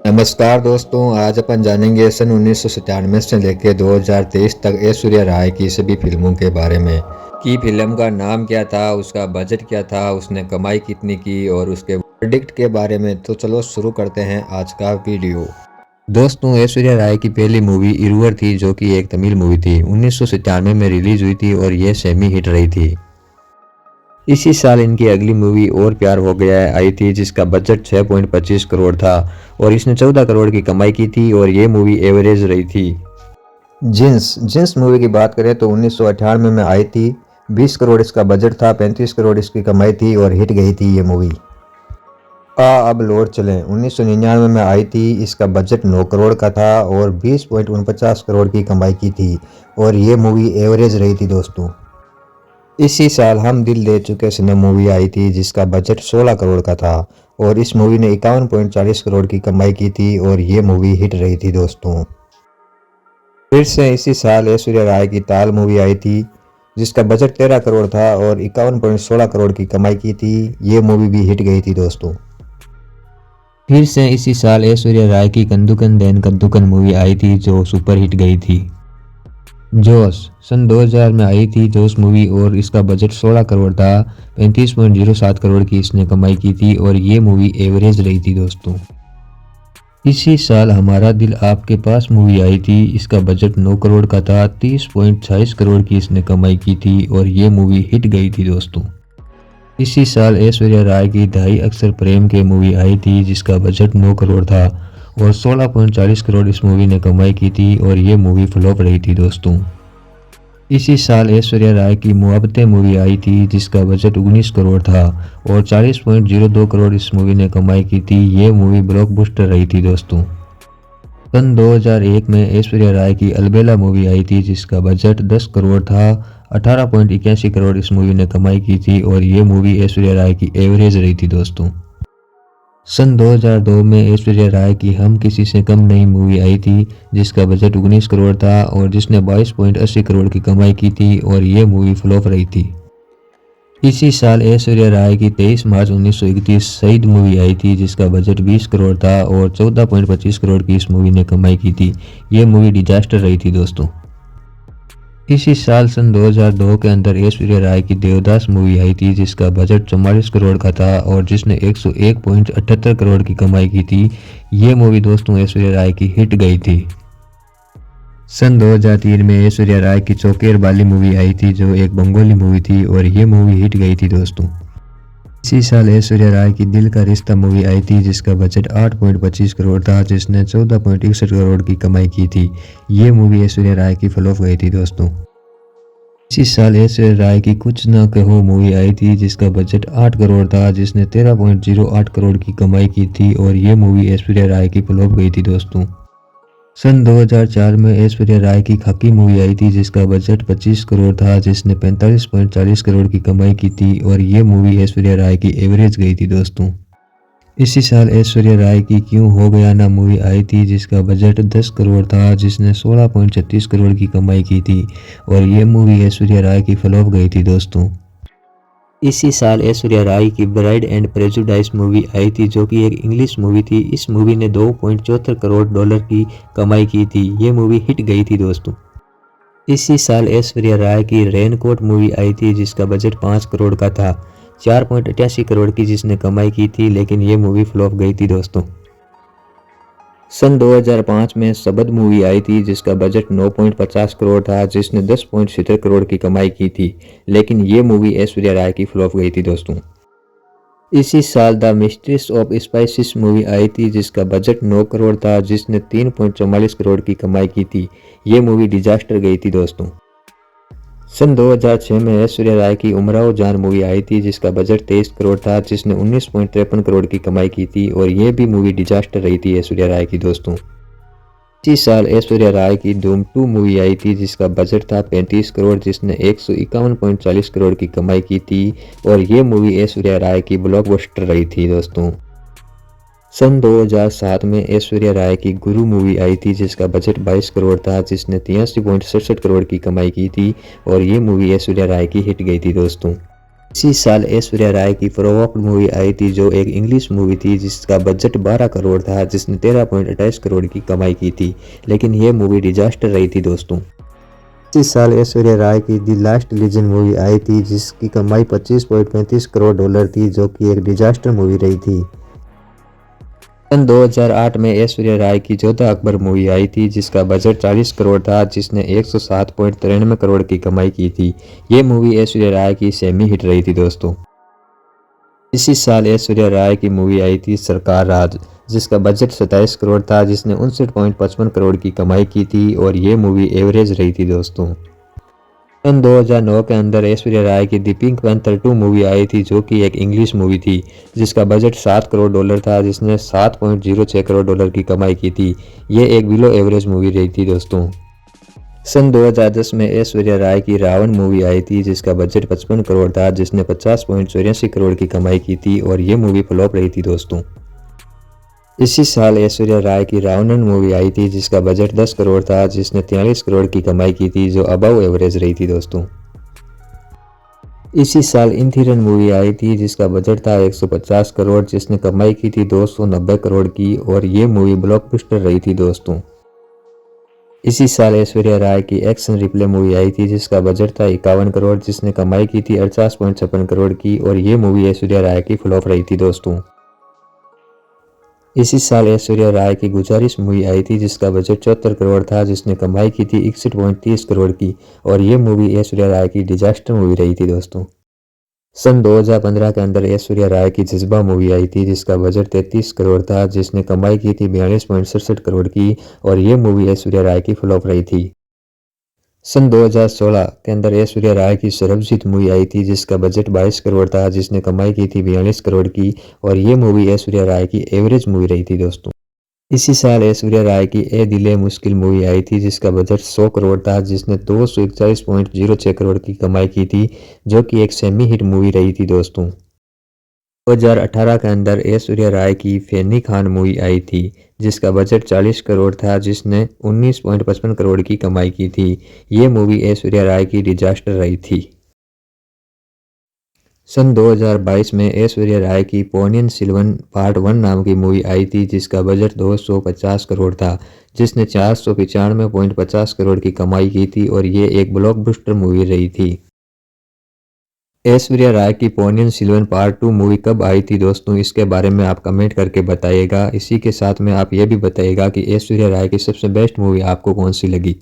नमस्कार दोस्तों, आज अपन जानेंगे सन 1997 से लेकर 2023 तक ऐश्वर्या राय की सभी फिल्मों के बारे में कि फिल्म का नाम क्या था, उसका बजट क्या था, उसने कमाई कितनी की और उसके वर्डिक्ट के बारे में। तो चलो शुरू करते हैं आज का वीडियो। दोस्तों, ऐश्वर्या राय की पहली मूवी इरुवर थी, जो कि एक तमिल मूवी थी। 1997 में रिलीज हुई थी और यह सेमी हिट रही थी। इसी साल इनकी अगली मूवी और प्यार हो गया है आई थी, जिसका बजट 6.25 करोड़ था और इसने 14 करोड़ की कमाई की थी और ये मूवी एवरेज रही थी। जींस मूवी की बात करें तो 1998 में आई थी। 20 करोड़ इसका बजट था, 35 करोड़ इसकी कमाई थी और हिट गई थी ये मूवी। अब लौट चलें 1999 में आई थी। इसका बजट 9 करोड़ का था और 20.49 करोड़ की कमाई की थी और ये मूवी एवरेज रही थी दोस्तों। इसी साल हम दिल दे चुके सनम मूवी आई थी, जिसका बजट 16 करोड़ का था और इस मूवी ने 51.40 करोड़ की कमाई की थी और ये मूवी हिट रही थी दोस्तों। फिर से इसी साल ऐश्वर्या राय की ताल मूवी आई थी, जिसका बजट 13 करोड़ था और 51.16 करोड़ की कमाई की थी। ये मूवी भी हिट गई थी दोस्तों। फिर से इसी साल ऐश्वर्या राय की कंदुकन दैन कद्दुकन मूवी आई थी, जो सुपर हिट गई थी। जोश सन 2000 में आई थी जोश मूवी और इसका बजट 16 करोड़ था। 35.07 करोड़ की इसने कमाई की थी और ये मूवी एवरेज रही थी दोस्तों। इसी साल हमारा दिल आपके पास मूवी आई थी। इसका बजट 9 करोड़ का था। 30.26 करोड़ की इसने कमाई की थी और ये मूवी हिट गई थी दोस्तों। इसी साल ऐश्वर्या राय की ढाई अक्षर प्रेम के मूवी आई थी, जिसका बजट 9 करोड़ था और 16.40 करोड़ इस मूवी ने कमाई की थी और ये मूवी फ्लॉप रही थी दोस्तों। इसी साल ऐश्वर्या राय की मोहब्बतें मूवी आई थी, जिसका बजट 19 करोड़ था और 40.02 करोड़ इस मूवी ने कमाई की थी। ये मूवी ब्लॉकबस्टर रही थी दोस्तों। सन 2001 में ऐश्वर्या राय की अलबेला मूवी आई थी, जिसका बजट 10 करोड़ था। 18.81 करोड़ इस मूवी ने कमाई की थी और ये मूवी ऐश्वर्या राय की एवरेज रही थी दोस्तों। सन 2002 में ऐश्वर्या राय की हम किसी से कम नहीं मूवी आई थी, जिसका बजट 19 करोड़ था और जिसने 22.80 करोड़ की कमाई की थी और ये मूवी फ्लॉप रही थी। इसी साल ऐश्वर्या राय की 23 मार्च 1931 शहीद मूवी आई थी, जिसका बजट 20 करोड़ था और 14.25 करोड़ की इस मूवी ने कमाई की थी। ये मूवी डिजास्टर रही थी दोस्तों। इसी साल सन 2002 के अंदर ऐश्वर्या राय की देवदास मूवी आई थी, जिसका बजट 44 करोड़ का था और जिसने 101.78 करोड़ की कमाई की थी। ये मूवी दोस्तों ऐश्वर्या राय की हिट गई थी। सन 2003 में ऐश्वर्या राय की चौकेर बाली मूवी आई थी, जो एक बंगाली मूवी थी और ये मूवी हिट गई थी दोस्तों। इसी साल ऐश्वर्या राय की दिल का रिश्ता मूवी आई थी, जिसका बजट 8.25 करोड़ था, जिसने 14.61 करोड़ की कमाई की थी। ये मूवी ऐश्वर्या राय की फ्लॉप गई थी दोस्तों। इसी साल ऐश्वर्या राय की कुछ न कहो मूवी आई थी, जिसका बजट 8 करोड़ था, जिसने 13.08 करोड़ की कमाई की थी और ये मूवी ऐश्वर्या राय की फ्लॉप गई थी दोस्तों। सन 2004 में ऐश्वर्या राय की खाकी मूवी आई थी, जिसका बजट 25 करोड़ था, जिसने 45.40 करोड़ की कमाई की थी और ये मूवी ऐश्वर्या राय की एवरेज गई थी दोस्तों। इसी साल ऐश्वर्या राय की क्यों हो गया ना मूवी आई थी, जिसका बजट 10 करोड़ था, जिसने 16.36 करोड़ की कमाई की थी और ये मूवी ऐश्वर्या राय की फ्लॉप गई थी दोस्तों। इसी साल ऐश्वर्या राय की ब्राइड एंड प्रेजुडाइज मूवी आई थी, जो कि एक इंग्लिश मूवी थी। इस मूवी ने 2.74 करोड़ डॉलर की कमाई की थी। ये मूवी हिट गई थी दोस्तों। इसी साल ऐश्वर्या राय की रेनकोट मूवी आई थी, जिसका बजट 5 करोड़ का था। 4.88 करोड़ की जिसने कमाई की थी, लेकिन ये मूवी फ्लॉप गई थी दोस्तों। सन 2005 में शबद मूवी आई थी, जिसका बजट 9.50 करोड़ था, जिसने 10.70 करोड़ की कमाई की थी, लेकिन ये मूवी ऐश्वर्या राय की फ्लॉप गई थी दोस्तों। इसी साल the mistress of spices movie आई थी, जिसका बजट 9 करोड़ था, जिसने 3.44 करोड़ की कमाई की थी। ये मूवी डिजास्टर गई थी दोस्तों। सन 2006 में ऐश्वर्या राय की उमराव जान मूवी आई थी, जिसका बजट 23 करोड़ था, जिसने 19.53 करोड़ की कमाई की थी और ये भी मूवी डिजास्टर रही थी ऐश्वर्या राय की दोस्तों। इसी साल ऐश्वर्या राय की धूम 2 मूवी आई थी, जिसका बजट था 35 करोड़, जिसने 151.40 करोड़ की कमाई की थी और ये मूवी ऐश्वर्या राय की ब्लॉकबस्टर रही थी दोस्तों। सन 2007 में ऐश्वर्या राय की गुरु मूवी आई थी, जिसका बजट 22 करोड़ था, जिसने 83.67 करोड़ की कमाई की थी और ये मूवी ऐश्वर्या राय की हिट गई थी दोस्तों। इसी साल ऐश्वर्या राय की प्रोवोक्ड मूवी आई थी, जो एक इंग्लिश मूवी थी जिसका बजट 12 करोड़ था, जिसने 13.28 करोड़ की कमाई की थी, लेकिन ये मूवी डिजास्टर रही थी दोस्तों। इसी साल ऐश्वर्या राय की दी लास्ट लीजेंड मूवी आई थी, जिसकी कमाई 25.35 करोड़ डॉलर थी, जो कि एक डिजास्टर मूवी रही थी। सन 2008 में ऐश्वर्या राय की जोधा अकबर मूवी आई थी, जिसका बजट 40 करोड़ था, जिसने 107.93 करोड़ की कमाई की थी। ये मूवी ऐश्वर्या राय की सेमी हिट रही थी दोस्तों। इसी साल ऐश्वर्या राय की मूवी आई थी सरकार राज, जिसका बजट 27 करोड़ था, जिसने 59.55 करोड़ की कमाई की थी और ये मूवी एवरेज रही थी दोस्तों। सन 2009 के अंदर ऐश्वर्या राय की दी पिंक पैंथर 2 मूवी आई थी, जो कि एक इंग्लिश मूवी थी, जिसका बजट 7 करोड़ डॉलर था, जिसने 7.06 करोड़ डॉलर की कमाई की थी। ये एक बिलो एवरेज मूवी रही थी दोस्तों। सन 2010 में ऐश्वर्या राय की रावण मूवी आई थी, जिसका बजट 55 करोड़ था, जिसने 50.84 करोड़ की कमाई की थी और ये मूवी फ्लॉप रही थी दोस्तों। इसी साल ऐश्वर्या राय की रावणन मूवी आई थी, जिसका बजट 10 करोड़ था, जिसने 43 करोड़ की कमाई की थी, जो अबव एवरेज रही थी दोस्तों। इसी साल इंथिरन मूवी आई थी, जिसका बजट था 150 करोड़, जिसने कमाई की थी 290 करोड़ की और ये मूवी ब्लॉकबस्टर रही थी दोस्तों। इसी साल ऐश्वर्या राय की एक्शन रिप्ले मूवी आई थी, जिसका बजट था 51 करोड़, जिसने कमाई की थी 48.56 करोड़ की और ये मूवी ऐश्वर्या राय की फ्लॉप रही थी दोस्तों। इसी साल ऐश्वर्या राय की गुजारिश मूवी आई थी, जिसका बजट 74 करोड़ था, जिसने कमाई की थी 61.30 करोड़ की और ये मूवी ऐश्वर्या राय की डिजास्टर मूवी रही थी दोस्तों। सन 2015 के अंदर ऐश्वर्या राय की जज्बा मूवी आई थी, जिसका बजट 33 करोड़ था, जिसने कमाई की थी 42.67 करोड़ की और ये मूवी ऐश्वर्या राय की फ्लॉप रही थी। सन 2016 के अंदर ऐश्वर्या राय की सरबजीत मूवी आई थी, जिसका बजट 22 करोड़ था, जिसने कमाई की थी 42 करोड़ की और ये मूवी ऐश्वर्या राय की एवरेज मूवी रही थी दोस्तों। इसी साल ऐश्वर्या राय की ए दिले मुश्किल मूवी आई थी, जिसका बजट 100 करोड़ था, जिसने 241.06 करोड़ की कमाई की थी, जो कि एक सेमी हिट मूवी रही थी दोस्तों। 2018 के अंदर ऐश्वर्या राय की फैनी खान मूवी आई थी, जिसका बजट 40 करोड़ था, जिसने 19.55 करोड़ की कमाई की थी। ये मूवी ऐश्वर्या राय की डिजास्टर रही थी। सन 2022 में ऐश्वर्या राय की पोनियन सेल्वन पार्ट 1 नाम की मूवी आई थी, जिसका बजट 250 करोड़ था, जिसने 495.50 करोड़ की कमाई की थी और ये एक ब्लॉकबस्टर मूवी रही थी। ऐश्वर्या राय की पोनियन सेल्वन पार्ट 2 मूवी कब आई थी दोस्तों, इसके बारे में आप कमेंट करके बताइएगा। इसी के साथ में आप ये भी बताइएगा कि ऐश्वर्या राय की सबसे बेस्ट मूवी आपको कौन सी लगी।